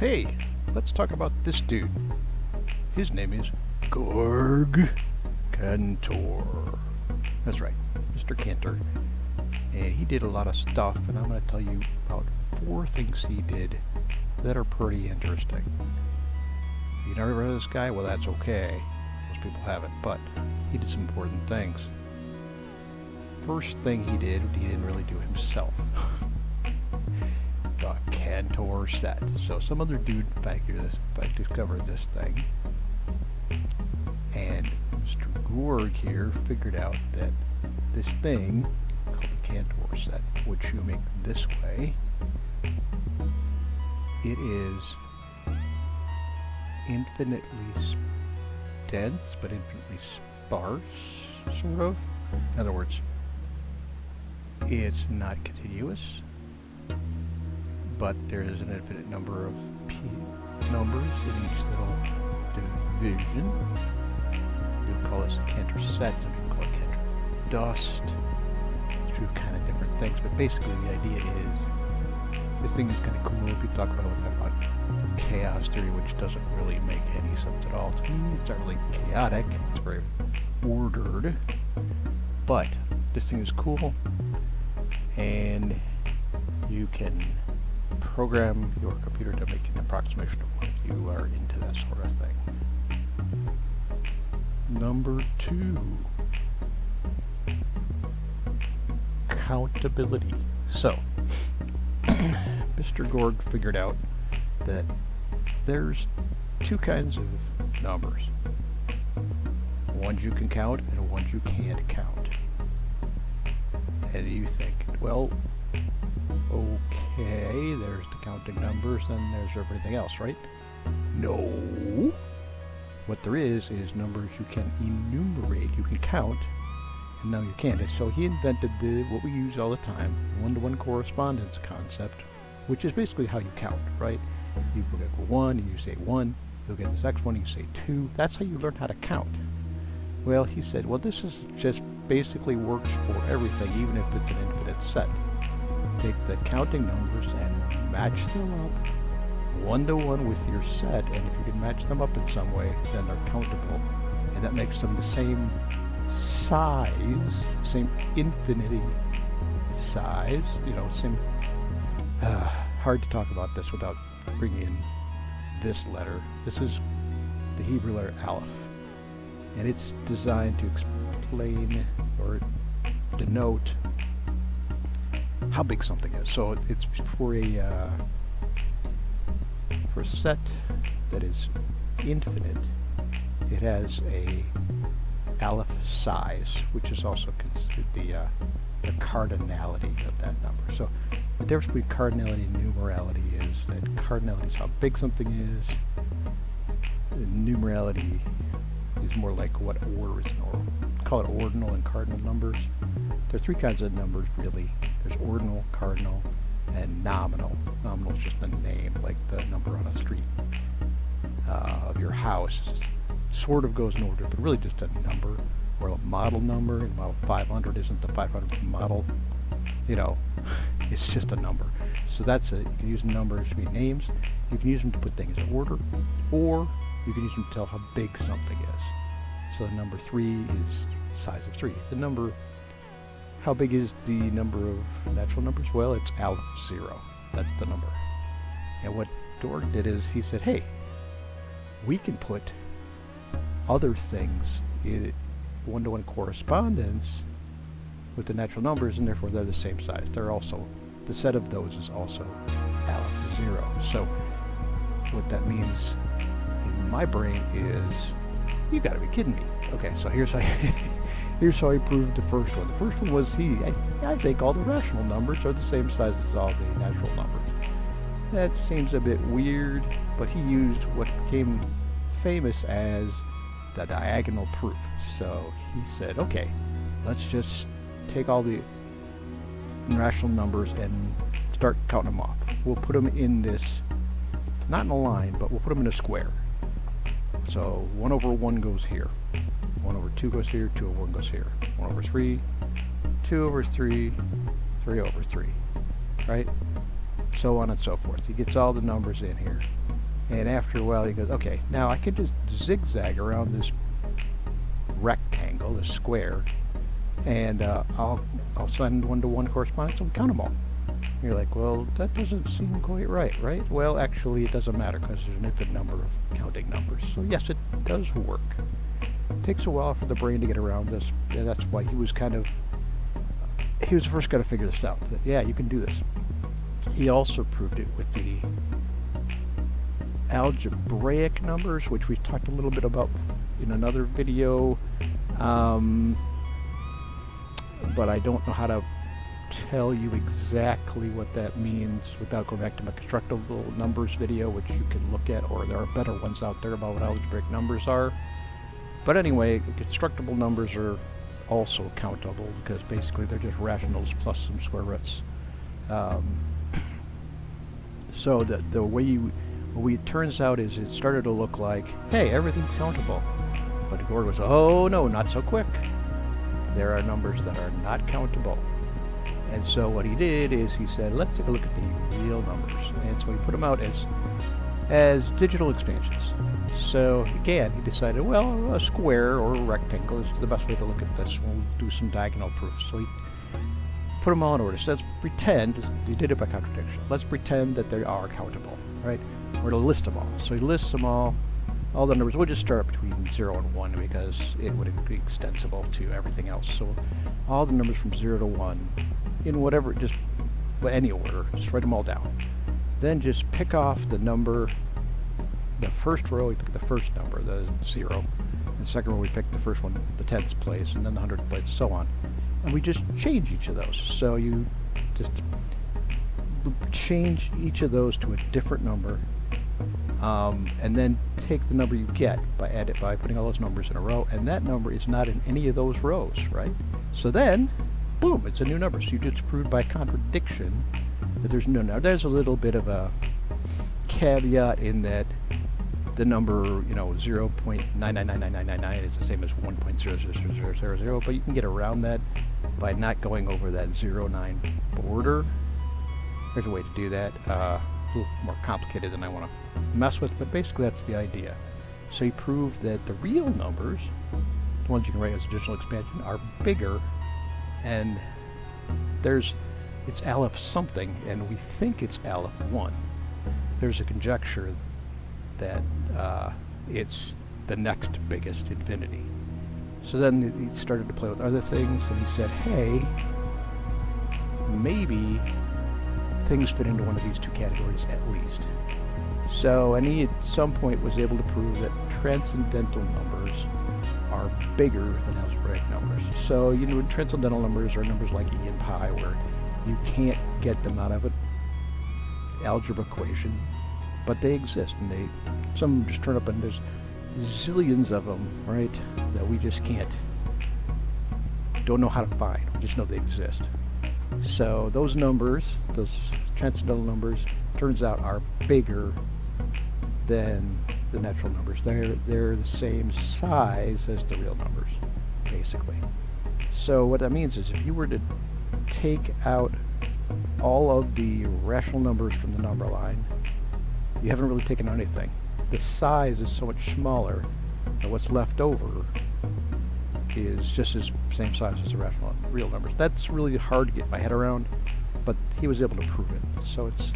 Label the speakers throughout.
Speaker 1: Hey, let's talk about this dude. His name is Georg Cantor. That's right, Mr. Cantor. And he did a lot of stuff, and I'm going to tell you about 4 things he did that are pretty interesting. You never heard of this guy? Well, that's okay. Most people haven't, but he did some important things. First thing he didn't really do himself. The Cant Set. So some other dude discovered this thing, and Mr. Georg here figured out that this thing called the Cant Set, which you make this way, it is infinitely dense but infinitely sparse, sort of. In other words, it's not continuous, but there is an infinite number of numbers in each little division. You would call this a Cant Set, some people call it Cant Dust. Two kind of different things, but basically the idea is this thing is kind of cool. People talk about chaos theory, which doesn't really make any sense at all to me. It's not really chaotic, it's very ordered, but this thing is cool, and you can program your computer to make an approximation of what you are into, that sort of thing. Number 2, countability. So, Mr. Georg figured out that there's 2 kinds of numbers. Ones you can count and ones you can't count. And you think, well, okay, there's the counting numbers, and there's everything else, right? No. What there is numbers you can enumerate, you can count, and no, you can't. And so he invented what we use all the time, one-to-one correspondence concept, which is basically how you count, right? You look at 1, and you say 1. You'll get this next one, you say 2. That's how you learn how to count. Well, he said, well, this is just basically works for everything, even if it's an infinite set. Take the counting numbers and match them up one-to-one with your set, and if you can match them up in some way, then they're countable. And that makes them the same size, same infinity size, same... hard to talk about this without bringing in this letter. This is the Hebrew letter Aleph, and it's designed to explain or denote how big something is. So it's for a set that is infinite. It has a Aleph size, which is also considered the cardinality of that number. So the difference between cardinality and numerality is that cardinality is how big something is. And numerality is more like what order is normal. Call it ordinal and cardinal numbers. There are 3 kinds of numbers, really. There's ordinal, cardinal, and nominal. Nominal is just a name, like the number on a street of your house. Sort of goes in order, but really just a number, or a model number. And model 500 isn't the 500th model. It's just a number. So that's it. You can use numbers to be names. You can use them to put things in order, or you can use them to tell how big something is. So the number 3 is size of 3. The number, how big is the number of natural numbers? Well, it's Aleph 0. That's the number. And what Georg did is he said, hey, we can put other things in one-to-one correspondence with the natural numbers, and therefore they're the same size. They're also, the set of those is also Aleph 0. So what that means in my brain is, you gotta be kidding me. Okay, so here's how he proved the first one. The first one was I think all the rational numbers are the same size as all the natural numbers. That seems a bit weird, but he used what became famous as the diagonal proof. So he said, okay, let's just take all the rational numbers and start counting them off. We'll put them in this, not in a line, but we'll put them in a square. So 1 over 1 goes here. 1 over 2 goes here, 2 over 1 goes here. 1 over 3, 2 over 3, 3 over 3, right? So on and so forth. He gets all the numbers in here. And after a while he goes, okay, now I could just zigzag around this rectangle, this square, and I'll send one-to-one correspondence and count them all. And you're like, well, that doesn't seem quite right? Well, actually, it doesn't matter because there's an infinite number of counting numbers. So yes, it does work. It takes a while for the brain to get around this, and that's why he was the first guy to figure this out. That, yeah, you can do this. He also proved it with the algebraic numbers, which we talked a little bit about in another video, but I don't know how to tell you exactly what that means without going back to my constructible numbers video, which you can look at, or there are better ones out there about what algebraic numbers are. But anyway, constructible numbers are also countable because basically they're just rationals plus some square roots. So the way it turns out is it started to look like, hey, everything's countable. But Georg was, oh no, not so quick. There are numbers that are not countable. And so what he did is he said, let's take a look at the real numbers. And so he put them out as digital expansions. So again, he decided, well, a square or a rectangle is the best way to look at this. We'll do some diagonal proofs. So he put them all in order. So let's pretend, he did it by contradiction. Let's pretend that they are countable, right? Or to list them all. So he lists them all the numbers. We'll just start between 0 and 1 because it would be extensible to everything else. So all the numbers from 0 to 1 in whatever, just any order, just write them all down. Then just pick off the number, the first row, we pick the first number, the 0. The second row, we pick the first one, the 10th place, and then the 100th place, so on. And we just change each of those. So you just change each of those to a different number, and then take the number you get by putting all those numbers in a row, and that number is not in any of those rows, right? So then, boom, it's a new number. So you just proved by contradiction that there's no number. There's a little bit of a caveat in that the number, 0.999999 is the same as 1.00000, but you can get around that by not going over that 0.9 border. There's a way to do that. A little more complicated than I want to mess with, but basically that's the idea. So he proved that the real numbers, the ones you can write as additional expansion, are bigger, and it's Aleph something, and we think it's Aleph 1. There's a conjecture that it's the next biggest infinity. So then he started to play with other things, and he said, hey, maybe things fit into one of these two categories at least. So, and he at some point was able to prove that transcendental numbers are bigger than algebraic numbers. So, transcendental numbers are numbers like e and pi, where you can't get them out of an algebra equation, but they exist, and some of them just turn up, and there's zillions of them, right, that we just don't know how to find. We just know they exist. So those numbers, those transcendental numbers, turns out are bigger than the natural numbers. They're the same size as the real numbers, basically. So what that means is if you were to take out all of the rational numbers from the number line, you haven't really taken out anything. The size is so much smaller that what's left over is just the same size as the rational real numbers. That's really hard to get my head around, but he was able to prove it. So it's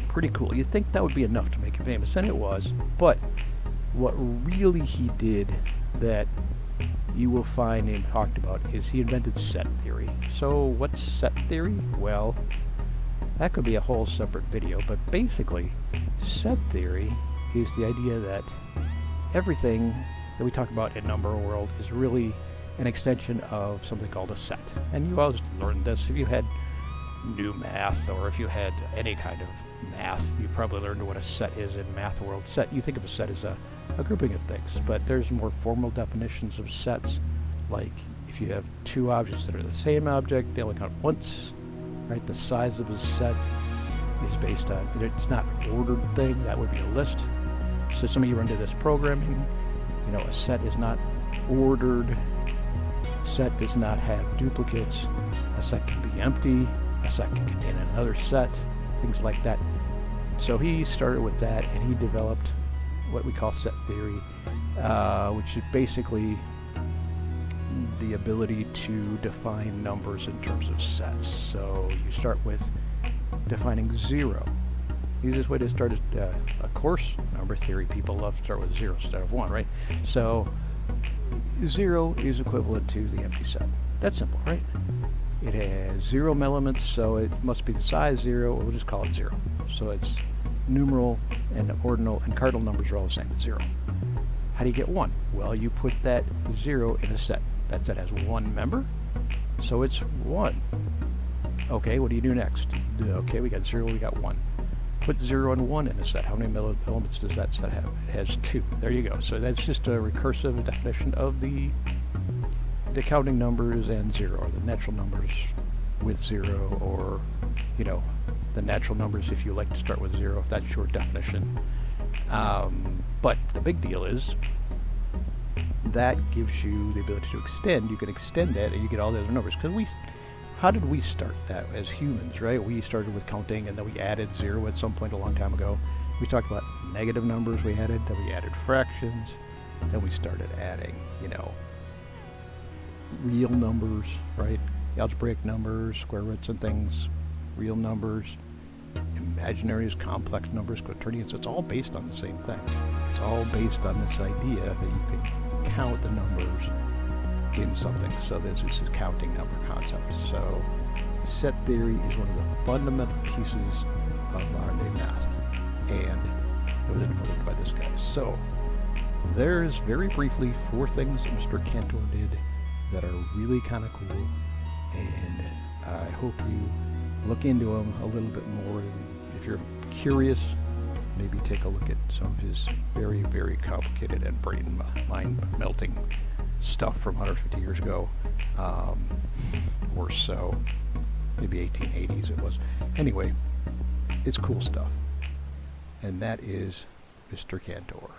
Speaker 1: pretty cool. You'd think that would be enough to make it famous, and it was. But what really he did that you will find and talked about is he invented set theory. So what's set theory? Well, that could be a whole separate video, but basically set theory is the idea that everything that we talk about in number world is really an extension of something called a set. And you always learned this if you had new math, or if you had any kind of math, you probably learned what a set is in math world. Set, you think of a set as a grouping of things, but there's more formal definitions of sets, like if you have two objects that are the same object, they only count once, right? The size of a set is based on, it's not an ordered thing, that would be a list. So some of you run into this programming, a set is not ordered, a set does not have duplicates, a set can be empty, a set can contain another set, things like that. So he started with that, and he developed what we call set theory, which is basically the ability to define numbers in terms of sets. So you start with defining 0. Easiest way to start is, of course, number theory. People love to start with 0 instead of 1, right? So 0 is equivalent to the empty set. That's simple, right? It has 0 elements, so it must be the size 0. We'll just call it 0. So it's numeral and ordinal and cardinal numbers are all the same at 0. How do you get 1? Well, you put that 0 in a set. That set has 1 member, so it's 1. Okay, what do you do next? Okay, we got 0, we got 1. Put 0 and 1 in a set. How many elements does that set have? It has 2. There you go. So that's just a recursive definition of the counting numbers and 0, or the natural numbers with 0, or, you know, the natural numbers if you like to start with 0, if that's your definition. But the big deal is that gives you the ability to extend. You can extend that and you get all the other numbers. Because how did we start that as humans, right? We started with counting, and then we added 0 at some point a long time ago. We talked about negative numbers we added, then we added fractions, then we started adding, you know, real numbers, right? Algebraic numbers, square roots and things, real numbers, imaginaries, complex numbers, quaternions. It's all based on the same thing. It's all based on this idea that you can count the numbers in something. So this is a counting number concept. So set theory is one of the fundamental pieces of modern day math, and it was invented by this guy. So there's very briefly 4 things that Mr. Cantor did that are really kind of cool, and I hope you look into them a little bit more. And if you're curious, maybe take a look at some of his very, very complicated and brain mind-melting stuff from 150 years ago, or so, maybe 1880s it was. Anyway, it's cool stuff, and that is Mr. Cantor.